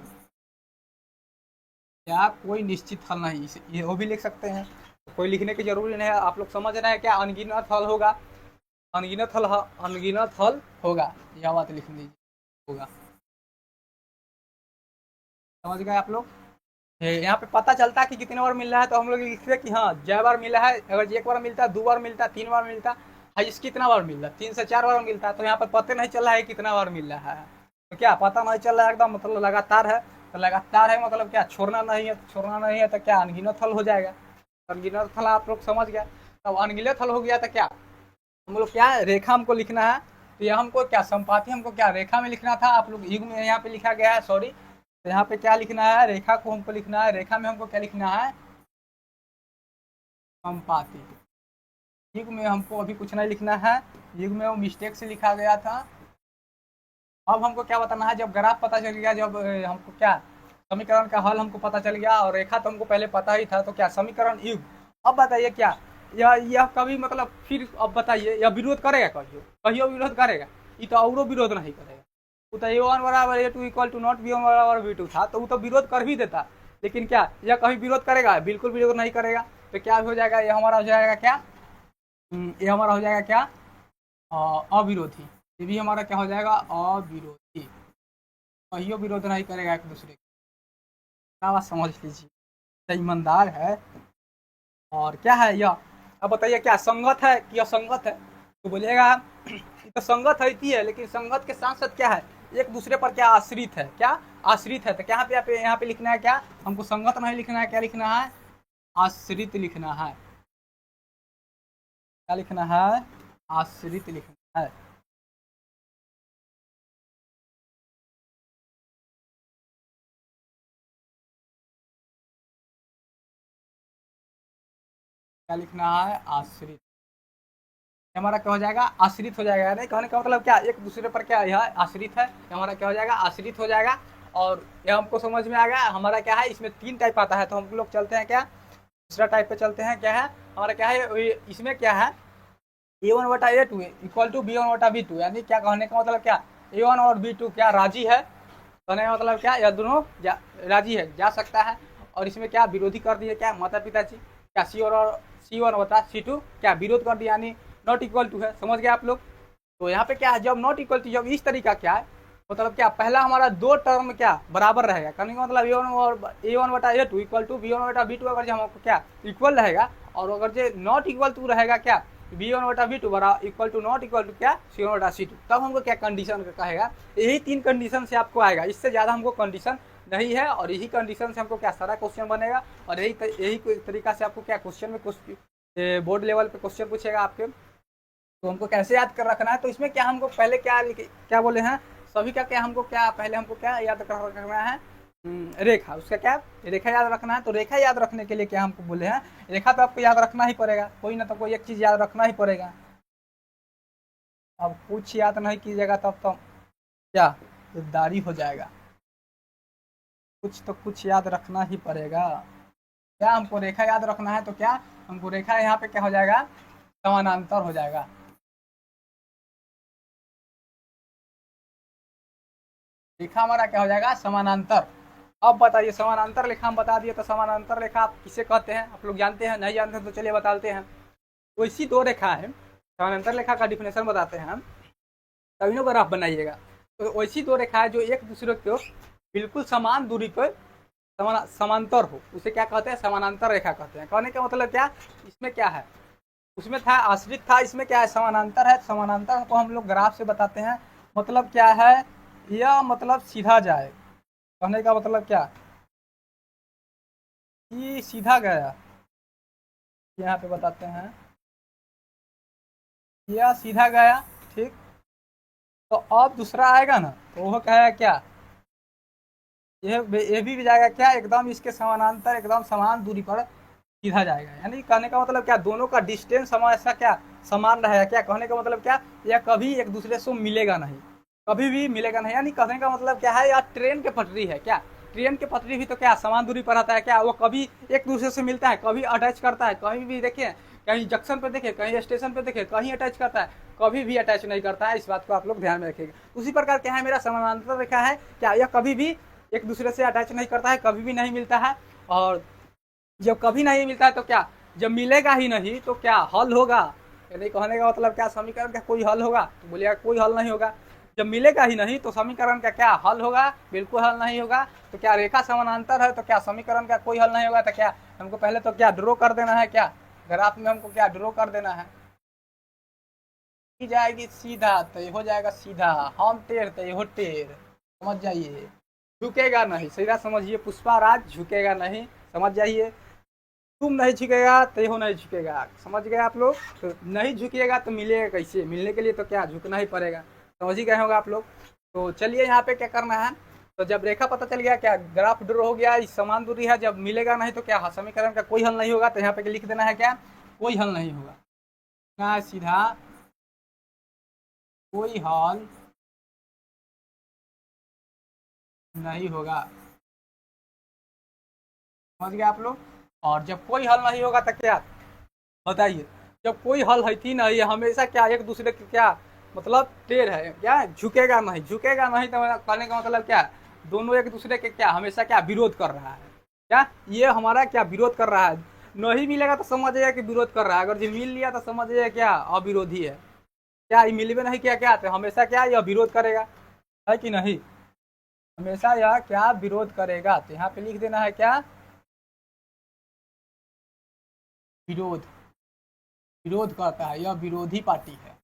A: क्या कोई निश्चित हल नहीं। ये वो भी लिख सकते हैं, कोई लिखने की जरूरी नहीं है। आप लोग समझ रहे हैं क्या, अनगिनत हल होगा, अनगिनत हल, अनगिनत हल होगा, यह बात लिख लीजिए, होगा। समझ गए आप लोग? यहाँ पे पता चलता है कि कितने बार मिल रहा है, तो हम लोग लिखते हैं कि हाँ जय बार मिला है। अगर एक बार मिलता है, दो बार मिलता है, तीन बार मिलता है, हाइस कितना बार मिल रहा है, 3 से 4 बार मिलता है। तो यहाँ पर पता नहीं चल रहा है कितना बार मिल रहा है, तो क्या पता नहीं चल रहा है एकदम, मतलब लगातार है। तो लगातार है मतलब क्या, छोड़ना नहीं है, छोड़ना नहीं है तो क्या अनगिनत हल हो जाएगा। अनगिनत हल आप लोग समझ गया। तब अनगिनत हल हो गया तो क्या हम लोग क्या रेखा हमको लिखना है, तो यह हमको क्या संपाती हमको क्या रेखा में लिखना था, आप लोग युग में यहाँ पे लिखा गया है, सॉरी। तो यहाँ पे क्या लिखना है, रेखा को हमको लिखना है, रेखा में हमको क्या लिखना है, संपाती। युग में हमको अभी कुछ नहीं लिखना है, युग में वो मिस्टेक से लिखा गया था। अब हमको क्या बताना है, जब ग्राफ पता चल गया, जब हमको क्या समीकरण का हल हमको पता चल गया, और रेखा तो हमको पहले पता ही था, तो क्या समीकरण युग। अब बताइए क्या यह कभी मतलब फिर अब बताइए यह विरोध करेगा, कहियो कहियो विरोध करेगा, ये तो और विरोध नहीं करेगा। वो तो a1 बराबर a2 equal to not b1 बराबर b2 था, तो वो तो विरोध कर ही देता। लेकिन क्या यह कभी विरोध करेगा, बिल्कुल विरोध नहीं करेगा। तो क्या हो जाएगा, ये हमारा हो जाएगा क्या, ये हमारा हो जाएगा क्या, अविरोधी। ये भी हमारा क्या हो जाएगा, अविरोधी, कहियो विरोध नहीं करेगा एक दूसरे का। बात समझ लीजिए, ईमानदार है। और क्या है यह, अब बताइए क्या संगत है कि असंगत है, तो बोलिएगा ये तो संगत है, लेकिन संगत के साथ साथ क्या है, एक दूसरे पर क्या आश्रित है, क्या आश्रित है। तो क्या पे यहाँ पे लिखना है क्या, हमको संगत नहीं लिखना है, क्या लिखना है, आश्रित लिखना है। क्या लिखना है, आश्रित लिखना है। क्या लिखना है, आश्रित। हमारा क्या हो जाएगा, आश्रित हो जाएगा। नहीं कहने का मतलब क्या, एक दूसरे पर क्या यह आश्रित है, हमारा क्या हो जाएगा, आश्रित हो जाएगा। और यह हमको समझ में आ गया। हमारा क्या है, इसमें 3 टाइप आता है, तो हम लोग चलते हैं क्या, दूसरा टाइप पे चलते हैं। क्या है हमारा, क्या है इसमें क्या है, a1/a2 इक्वल टू b1/b2, यानी क्या कहने का मतलब क्या, a1 और b2 क्या राजी है, कहने का मतलब क्या, यह दोनों राजी है, जा सकता है। और इसमें क्या विरोधी कर दिए, क्या माता पिता जी, क्या C1/C2 क्या विरोध कर दिया, यानी नॉट इक्वल टू है। समझ गए आप लोग? तो यहाँ पे क्या है, जब नॉट इक्वल टू, जब इस तरीका क्या है, मतलब क्या, पहला हमारा दो टर्म क्या बराबर रहेगा, कहने का मतलब a1 और a1 बटा a2 इक्वल टू b1 बटा b2 अगर जो हमको क्या इक्वल रहेगा, और अगर जो नॉट इक्वल टू रहेगा क्या b1 बटा b2 बरा equal to not equal to क्या c1 बटा c2, तब हमको क्या कंडीशन कहेगा। यही 3 कंडीशन से आपको आएगा, इससे ज़्यादा हमको कंडीशन नहीं है, और यही कंडीशन से हमको क्या सारा क्वेश्चन बनेगा, और यही तरीका से आपको क्या क्वेश्चन में बोर्ड लेवल पे क्वेश्चन पूछेगा आपके। तो हमको कैसे याद कर रखना है, तो इसमें क्या हमको पहले क्या बोले हैं, सभी का क्या हमको क्या पहले हमको क्या याद कर रखना है, रेखा, उसका क्या रेखा याद रखना है। तो रेखा याद रखने के लिए क्या हमको बोले हैं, रेखा तो आपको याद रखना ही पड़ेगा, कोई ना तो कोई एक चीज़ याद रखना ही पड़ेगा। अब कुछ याद नहीं कीजिएगा तब तो क्या दिकदारी हो जाएगा, कुछ तो कुछ याद रखना ही पड़ेगा। क्या हमको रेखा याद रखना है, तो क्या हमको रेखा यहाँ पे क्या हो जाएगा, समानांतर हो जाएगा। रेखा हमारा क्या हो जाएगा, समानांतर। अब बताइए, समानांतर रेखा हम बता दिए, तो समानांतर रेखा आप किसे कहते हैं, आप लोग जानते हैं, नहीं जानते तो चलिए बताते हैं। वैसी दो रेखा है, समानांतर रेखा का डिफिनेशन बताते हैं हम, तभी ना ग्राफ बनाइएगा। तो वैसी दो रेखा है जो एक दूसरे को बिल्कुल समान दूरी पर समांतर हो, उसे क्या कहते हैं, समानांतर रेखा कहते हैं। कहने का मतलब क्या, इसमें क्या है, उसमें था आश्रित था, इसमें क्या है समानांतर है। समानांतर को हम लोग ग्राफ से बताते हैं, मतलब क्या है, यह मतलब सीधा जाए, कहने का मतलब क्या कि सीधा गया, यहाँ पे बताते हैं, यह सीधा गया, ठीक। तो अब दूसरा आएगा ना, तो वो कहेगा क्या, ये भी जाएगा क्या एकदम इसके समानांतर, एकदम समान दूरी पर सीधा जाएगा। यानी कहने का मतलब क्या, दोनों का डिस्टेंस हमेशा क्या समान रहेगा। क्या कहने का मतलब क्या, यह कभी एक दूसरे से मिलेगा नहीं, कभी भी मिलेगा नहीं। यानी कहने का मतलब क्या है, यार ट्रेन के पटरी है, क्या ट्रेन के पटरी भी तो क्या समान दूरी पर रहता है, क्या वो कभी एक दूसरे से मिलता है, कभी अटैच करता है, कहीं भी देखिए, कहीं जंक्शन पे देखे, कहीं स्टेशन पे देखे, कहीं अटैच करता है, कभी भी अटैच नहीं करता है। इस बात को आप लोग ध्यान में रखिएगा। उसी प्रकार क्या है, मेरा समानांतर रेखा है, क्या यह कभी भी एक दूसरे से अटैच नहीं करता है, कभी भी नहीं मिलता है। और जब कभी नहीं मिलता है तो क्या, जब मिलेगा ही नहीं तो क्या हल होगा, यानी कहने का मतलब क्या, समीकरण का कोई हल होगा, तो बोलिएगा कोई हल नहीं होगा। जब मिलेगा ही नहीं तो समीकरण का क्या हल होगा, बिल्कुल हल नहीं होगा। तो क्या रेखा समानांतर है तो क्या समीकरण का कोई हल नहीं होगा। तो क्या हमको पहले तो क्या ड्रॉ कर देना है, क्या ग्राफ में हमको क्या ड्रॉ कर देना है, जाएगी सीधा तो ये हो जाएगा सीधा, हम टेढ़ तो ये हो टेढ़, समझ जाइए, झुकेगा नहीं, सीधा समझिए, पुष्पा राज झुकेगा नहीं, समझ जाइए। तुम नहीं झुकेगा तो ये नहीं झुकेगा, समझ गए आप लोग। तो नहीं झुकिएगा तो मिलेगा कैसे, मिलने के लिए तो क्या झुकना ही पड़ेगा, समझ ही गए होगा आप लोग। तो चलिए यहाँ पे क्या करना है, तो जब रेखा पता चल गया, क्या ग्राफ ड्रॉ हो गया, इस समान दूरी है, जब मिलेगा नहीं तो क्या समीकरण का कोई हल नहीं होगा, तो यहाँ पे लिख देना है क्या, कोई हल नहीं होगा ना, सीधा कोई हल नहीं होगा, समझ गए आप लोग। और जब कोई हल नहीं होगा तो क्या बताइए, जब कोई हल है थी नहीं, हमेशा क्या एक दूसरे के क्या मतलब टेढ़ है, क्या झुकेगा नहीं, झुकेगा नहीं, तो कहने का मतलब क्या, दोनों एक दूसरे के क्या हमेशा क्या विरोध कर रहा है, क्या ये हमारा क्या विरोध कर रहा है। नहीं मिलेगा तो समझिए कि विरोध कर रहा है, अगर जो मिल लिया तो समझिए क्या अविरोधी है। क्या ये मिल भी नहीं किया क्या, तो हमेशा क्या यह विरोध करेगा, है कि नहीं, हमेशा यह क्या विरोध करेगा। तो यहाँ पे लिख देना है क्या, विरोध, विरोध करता है, यह विरोधी पार्टी है।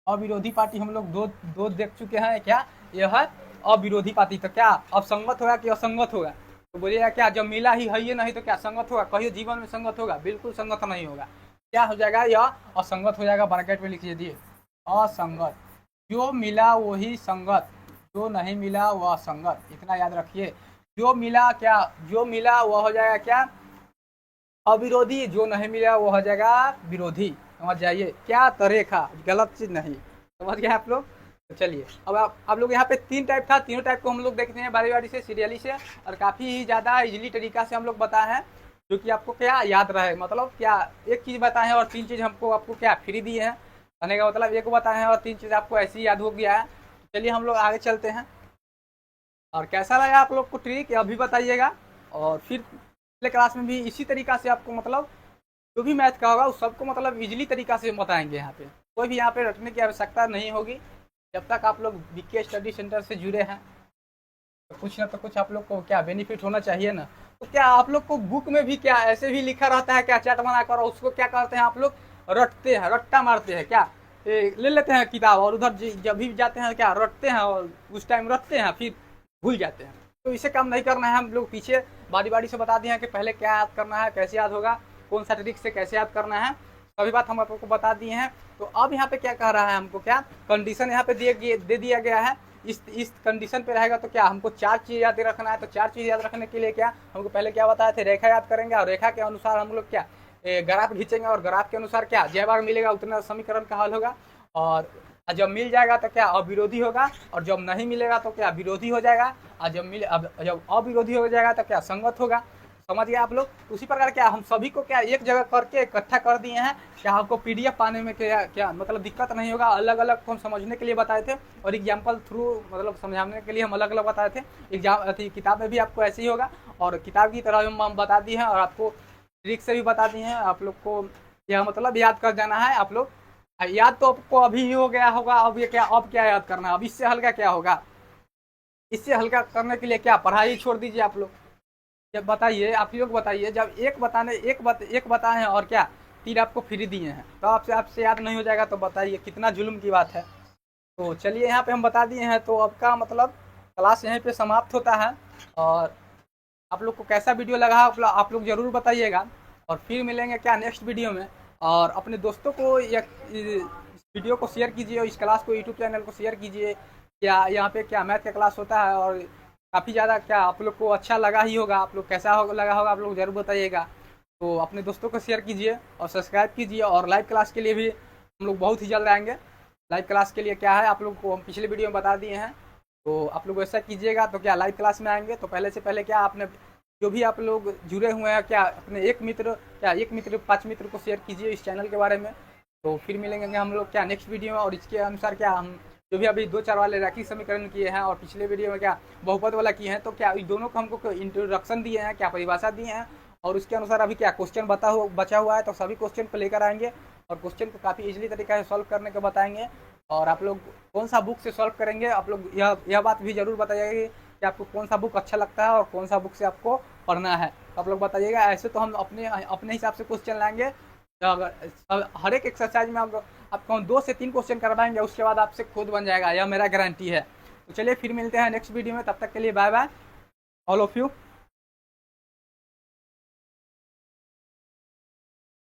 A: अविरोधी पार्टी हम लोग दो दो देख चुके हैं, क्या यह है अविरोधी पार्टी। तो क्या अब संगत होगा कि असंगत होगा, तो बोलिएगा क्या जब मिला ही है ये नहीं तो क्या संगत होगा, कहिए जीवन में संगत होगा, बिल्कुल संगत नहीं होगा, क्या हो जाएगा, यह असंगत हो जाएगा। ब्रैकेट में लिख दीजिए असंगत, जो मिला वही संगत, जो नहीं मिला वह असंगत, इतना याद रखिए। जो मिला क्या, जो मिला वह हो जाएगा क्या अविरोधी, जो नहीं मिला वो हो जाएगा विरोधी, समझ जाइए। क्या तो रेखा, गलत चीज नहीं, समझ गए आप लोग। तो चलिए अब आप लोग यहाँ पे 3 टाइप था, तीनों टाइप को हम लोग देखते हैं बारी बारी से, सीरियली से, और काफ़ी ज़्यादा इजीली तरीका से हम लोग बताए हैं, जो कि आपको क्या याद रहे, मतलब क्या एक चीज़ बताए हैं और 3 चीज़ आपको क्या फ्री दी है, कहने का मतलब एक बताए हैं और 3 चीज़ आपको ऐसे ही याद हो गया है। चलिए हम लोग आगे चलते हैं, और कैसा लगा आप लोग को ट्रिक अभी बताइएगा, और फिर अगले क्लास में भी इसी तरीका से आपको मतलब जो भी मैथ का होगा उस सबको मतलब इजीली तरीका से बताएंगे। यहाँ पे कोई भी यहाँ पे रटने की आवश्यकता नहीं होगी, जब तक आप लोग बीके स्टडी सेंटर से जुड़े हैं तो कुछ ना तो कुछ आप लोग को क्या बेनिफिट होना चाहिए ना। तो क्या आप लोग को बुक में भी क्या ऐसे भी लिखा रहता है क्या, चार्ट बनाकर, और उसको क्या करते हैं आप लोग, रटते हैं, रट्टा मारते हैं क्या, ले लेते हैं किताब और उधर जब भी जाते हैं क्या रटते हैं, और उस टाइम रटते हैं फिर भूल जाते हैं। तो इसे काम नहीं करना है, हम लोग पीछे बारी बारी से बता दिए हैं कि पहले क्या याद करना है, कैसे याद होगा, कौन सा ट्रिक से कैसे याद करना है, सभी बात हम आपको बता दिए हैं। तो अब यहाँ पे क्या कह रहा है हमको, क्या कंडीशन यहाँ पे दे दिया गया है। इस कंडीशन पे रहेगा तो क्या हमको 4 चीज याद रखना है। तो 4 चीज याद रखने के लिए क्या हमको पहले क्या बताए थे, रेखा याद करेंगे, और रेखा के अनुसार हम लोग क्या ग्राफ खींचेंगे, और ग्राफ के अनुसार क्या जय बार मिलेगा उतना समीकरण का हल होगा, और जब मिल जाएगा तो क्या अविरोधी होगा, और जब नहीं मिलेगा तो क्या विरोधी हो जाएगा, और जब अविरोधी हो जाएगा तो क्या संगत होगा। समझ गए आप लोग। उसी प्रकार क्या हम सभी को क्या एक जगह करके इकट्ठा कर दिए हैं, क्या आपको पीडीएफ पाने में क्या मतलब दिक्कत नहीं होगा। अलग अलग को हम समझने के लिए बताए थे, और एग्जाम्पल थ्रू मतलब समझाने के लिए हम अलग अलग बताए थे। किताब में भी आपको ऐसे ही होगा, और किताब की तरह हम बता दिए हैं, और आपको ट्रिक से भी बता दिए हैं। आप लोग को यह मतलब याद कर जाना है। आप लोग याद तो आपको अभी ही हो गया होगा, अब क्या याद करना है, अब इससे हल्का क्या होगा। इससे हल्का करने के लिए क्या पढ़ाई छोड़ दीजिए आप लोग। जब बताइए, आप लोग बताइए, जब एक बताए हैं और क्या 3 आपको फ्री दिए हैं, तो आपसे याद नहीं हो जाएगा, तो बताइए कितना जुल्म की बात है। तो चलिए यहाँ पे हम बता दिए हैं, तो अब का मतलब क्लास यहीं पे समाप्त होता है। और आप लोग को कैसा वीडियो लगा आप लोग ज़रूर बताइएगा, और फिर मिलेंगे क्या नेक्स्ट वीडियो में। और अपने दोस्तों को इस वीडियो को शेयर कीजिए, और इस क्लास को यूट्यूब चैनल को शेयर कीजिए। क्या यहाँ पे क्या मैथ का क्लास होता है, और काफ़ी ज़्यादा क्या आप लोग को अच्छा लगा ही होगा। आप लोग कैसा लगा होगा आप लोग ज़रूर बताइएगा। तो अपने दोस्तों को शेयर कीजिए और सब्सक्राइब कीजिए। और लाइव क्लास के लिए भी हम लोग बहुत ही जल्द आएंगे। लाइव क्लास के लिए क्या है आप लोग को हम पिछले वीडियो में बता दिए हैं, तो आप लोग ऐसा कीजिएगा तो क्या लाइव क्लास में आएंगे। तो पहले से पहले क्या आपने जो भी आप लोग जुड़े हुए हैं क्या अपने एक मित्र 5 मित्र को शेयर कीजिए इस चैनल के बारे में। तो फिर मिलेंगे हम लोग क्या नेक्स्ट वीडियो में, और इसके अनुसार क्या हम जो भी अभी 2-4 वाले रैखिक समीकरण किए हैं, और पिछले वीडियो में क्या बहुपद वाला किए हैं, तो क्या इस दोनों को हमको इंट्रोडक्शन दिए हैं, क्या परिभाषा दिए हैं, और उसके अनुसार अभी क्या क्वेश्चन बचा हुआ है। तो सभी क्वेश्चन को लेकर आएंगे, और क्वेश्चन को काफ़ी इजीली तरीका से सॉल्व करने को बताएंगे। और आप लोग कौन सा बुक से सॉल्व करेंगे, आप लोग यह बात भी जरूर बताइएगा कि आपको कौन सा बुक अच्छा लगता है, और कौन सा बुक से आपको पढ़ना है, तो आप लोग बताइएगा। ऐसे तो हम अपने हिसाब से क्वेश्चन लाएंगे। तो अगर हर एक एक्सरसाइज में आपको 2 से 3 क्वेश्चन करवाएंगे, उसके बाद आपसे खुद बन जाएगा, यह मेरा गारंटी है। तो चलिए फिर मिलते हैं नेक्स्ट वीडियो में, तब तक के लिए bye bye all of you.